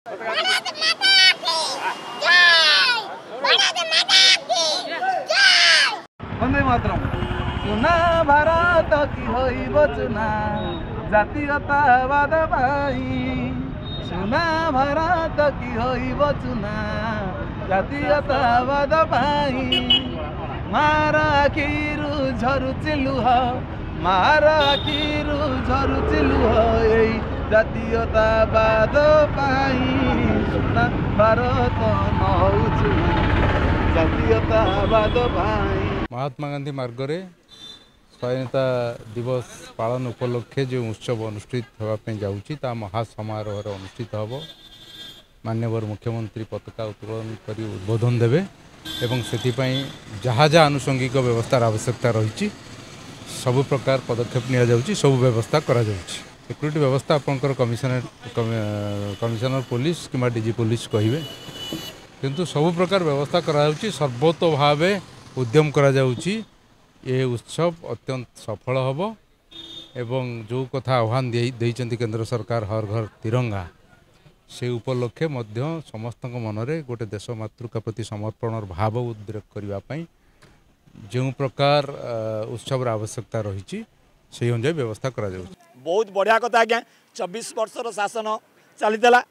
वंदे मातरम। सुना भारत की होइब चुना जातीयतावाद भाई, सुना भारत की होइब चुना जातीयतावाद भाई। मारा आखिरु झरुची लुह, मारा आखिरु झरुची लुह एई जातीयतावाद पाई। सुना भारत नौचु जातीयतावाद भाई। महात्मा गांधी मार्ग रे स्वाधीनता दिवस पालन उपलक्षे जो उत्सव अनुष्ठित होगापी जाऊँगी ता महासमारोह अनुष्ठित हम। माननीय मुख्यमंत्री पताका उत्तोलन कर उद्बोधन देवे एवं से जहाँ जहाँ आनुषंगिक व्यवस्थार आवश्यकता रही सबु प्रकार पदक्षेप नि सब व्यवस्था करा सिक्यूरीटी व्यवस्था आपंकर कमिशनर पुलिस कि डीजी पुलिस कहे किंतु सबु प्रकार व्यवस्था करा सर्वतो भाव उद्यम करा ये उत्सव अत्यंत सफल हम एवं जो कथा आह्वान देइचंती केंद्र सरकार हर घर तिरंगा से उपलक्षे मध्य समस्त मनरे गोटे देश मातृका प्रति समर्पण भाव उद्रेक करने जो प्रकार उत्सव आवश्यकता रही से अनुसार व्यवस्था करा बहुत बढ़िया कथा आज्ञा। 24 वर्षर शासन चलीला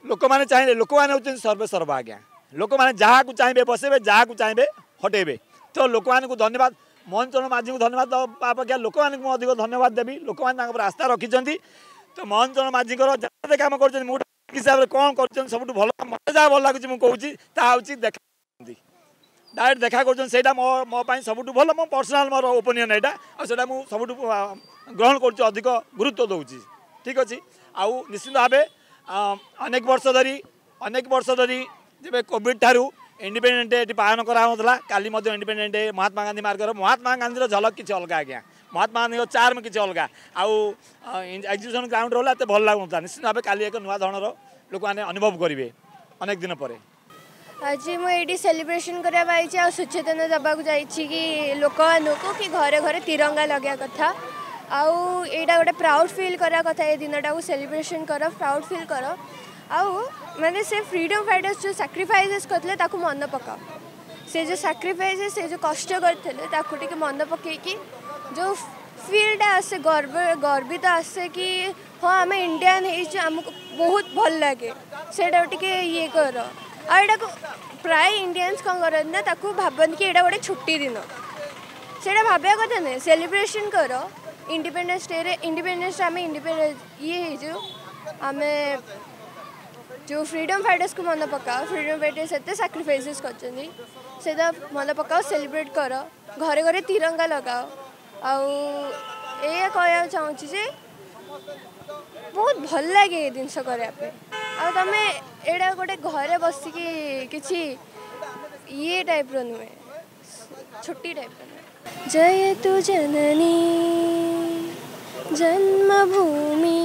लोक मैंने चाहिए लोक मैंने होती सर्वे सर्वा आज्ञा। लोक मैंने जहाँ को चाहिए बसेबे जहाँ को चाहिए हटेबे। तो लोक मानक धन्यवाद मोहन चरण माझी को धन्यवाद अपेक्षा लोक मानक अधिक धन्यवाद देवी। लोक मैंने आस्था रखिंट तो मोहन चरण माझी जब कम कर हिसाब से कौन कर सब भल मत जहाँ भल लगुच मुझे देखा डायरेक्ट देखा कर मो सब भल मो पर्सनाल मोर ओपिनियन यहाँ से सब ग्रहण कर अधिक गुरुत्व दूसरी ठीक अच्छे। आउ निश्चित भाव अनेक वर्ष धरी जब कोविड ठारू इंडिपेंडेंट डे ये पालन कराला काली इंडिपेंडेंट डे महात्मा गांधी मार्ग महात्मा गांधी झलक किसी अलग आज्ञा महात्मा गांधी चार्म किसी अलग आउ एग्जिबिशन ग्राउंड रहा भल लगुता निश्चित भाव काली एक नुआ धरण लोक मैंने अनुभव करेंगे अनेक दिन पर। आज मुझे सेलिब्रेशन करने सचेतन देवाक कि लोक कि घरे घरे तिरंगा लगे कथा आउ यहाँ गोटे प्राउड फिल करा कथा ये दिन टाक सेलिब्रेशन कर प्राउड फिल कर आउ मैंने से फ्रीडम फाइटर्स जो सैक्रिफाइसेस करते मन पका से जो सैक्रिफाइसेस से जो कष्ट करते मन पकईकि जो फील्डा आसे गर्वित आसे कि हाँ आम इंडियन आमको बहुत भल लगे से ये कर आटा प्राय इंडियंस कौन करते भावती कि यहाँ गोटे छुट्टी दिन से भाविया कथा नहीं सेलिब्रेशन कर इंडिपेंडेंस डे इंडिपेंडेंस आम इंडिपेंडेंस ये आम जो फ्रीडम फाइटर्स को मन पका फ्रीडम फाइटर्स एते सैक्रिफाइसेस कर मन पकाओ सेलिब्रेट कर घरे घरे तिरंगा लगाओ आउ ये कह चाहूँगी बहुत भल लगे ये जिनस करने तुम यहाँ गोटे घरे बसिकी किसी ये टाइप नुहे छुट्टी टाइप जय तु जननी जन्मभूमि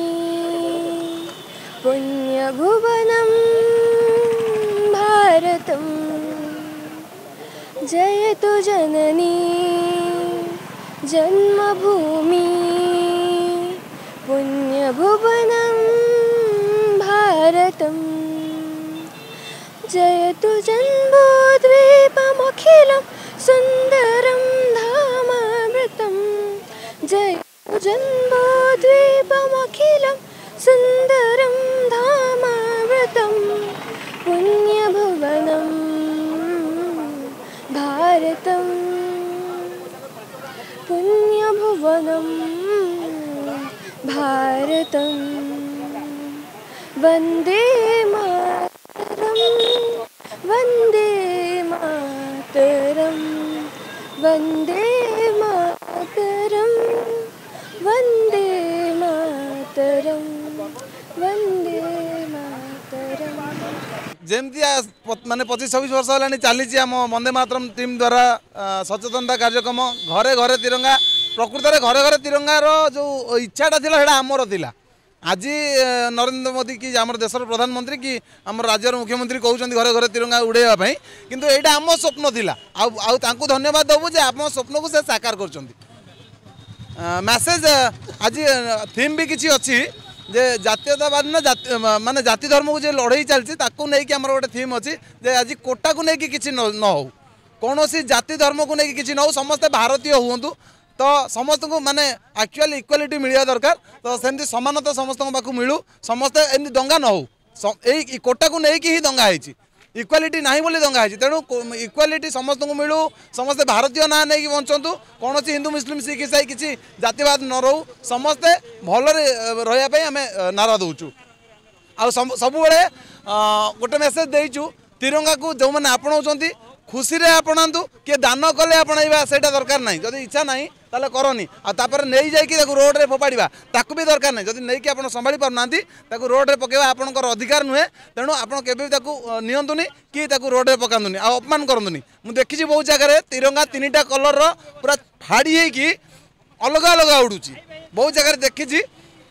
पुण्यभुवनं भारतम् जयतु जननी जन्मभूमि पुण्यभुवनं भारतम् जयतु जन्मद्वीपमखिलं सुन्दरं धामामृतं जयतु जन्मद्वीपमखिलं सुन्दरं धामामृतं पुण्यभुवनं भारतं पुण्यभुवनं भारतं वन्दे मातरं वन्दे मातरं वन्दे मातरं वन्दे मातरं वन्दे मातरं। जमती माने 25-26 वर्ष है चली आम वंदे मातरम टीम द्वारा सचेतनता कार्यक्रम घरे घरे तिरंगा प्रकृत में घरे घरे तिरंगार जो इच्छाटा थी आमर थिला आज नरेंद्र मोदी कि आम देशर प्रधानमंत्री कि आम राज्यर मुख्यमंत्री कहते घरे घरे तिरंगा उड़ाई किंतु यहाँ आम स्वप्न थिला आउ धन्यवाद देवु जे आम स्वप्न को से साकार कर मैसेज आज थीम भी किसी अच्छी जे जातीयतावाद ना माने जाति धर्म को जे लड़ाई चलती ताकू नहीं कि हमर गोटे थीम अछि जे आज कोटा को नहीं कि किछि न हो कौन सी जाति धर्म को नहीं किछि न हो समस्ते भारतीय हुंतु तो समस्त को माने एक्चुअली इक्वालिटी मिलिया दरकार तो सेमती समानता समस्त पाखु मिलू समस्ते एमती दंगा न हो एई कोटा को नहीं कि ही दंगा है इक्वालिटी नहीं बोली दंगा है तेणु इक्वालिटी समस्त को मिलू समस्ते भारतीय ना नहीं कि बंचतु कौन सी हिंदू मुस्लिम सिख ईसाई किसी जातिवाद न रहू समस्ते भलरे रहिया आम नारा दौचु आ सब गोटे मेसेज देचु तिरंगा को जो मैंने आपणाऊँ खुशी रे आपणातु किए दान कले आपणा से दरकार ना जब इच्छा ना ताले करनी आपर नहीं जाकि रोड रे फोपाड़ा ताकू भी दरकार नहीं जब नहीं कि आप संभाली पारना रोड रे पकेवा आपंकर अधिकार नुहे तेणु आप नियंतुनी कि रोड रे पकातुनी आ अपमान करतुनी मुझे देखी बहुत जगह तिरंगा 3टा कलर पूरा फाड़ी होगी अलग अलग उड़ूची बहुत जगह देखी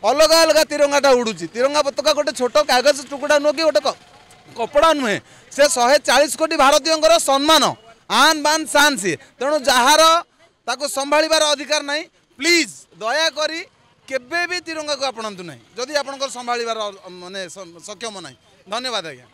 अलग अलग तिरंगाटा उड़ूची तिरंगा पताका गोटे छोट कागज टुकड़ा नुह कि गोटे कपड़ा नुहे से 140 कोटी भारतीय सम्मान आन बान शान सी तेणु जार ताको संभाळिबार अधिकार नहीं प्लीज दया करी केबे भी तिरंगा को आपणातु नहीं जदि आपनकर संभाळिबार माने सक्षम नहीं धन्यवाद आज्ञा।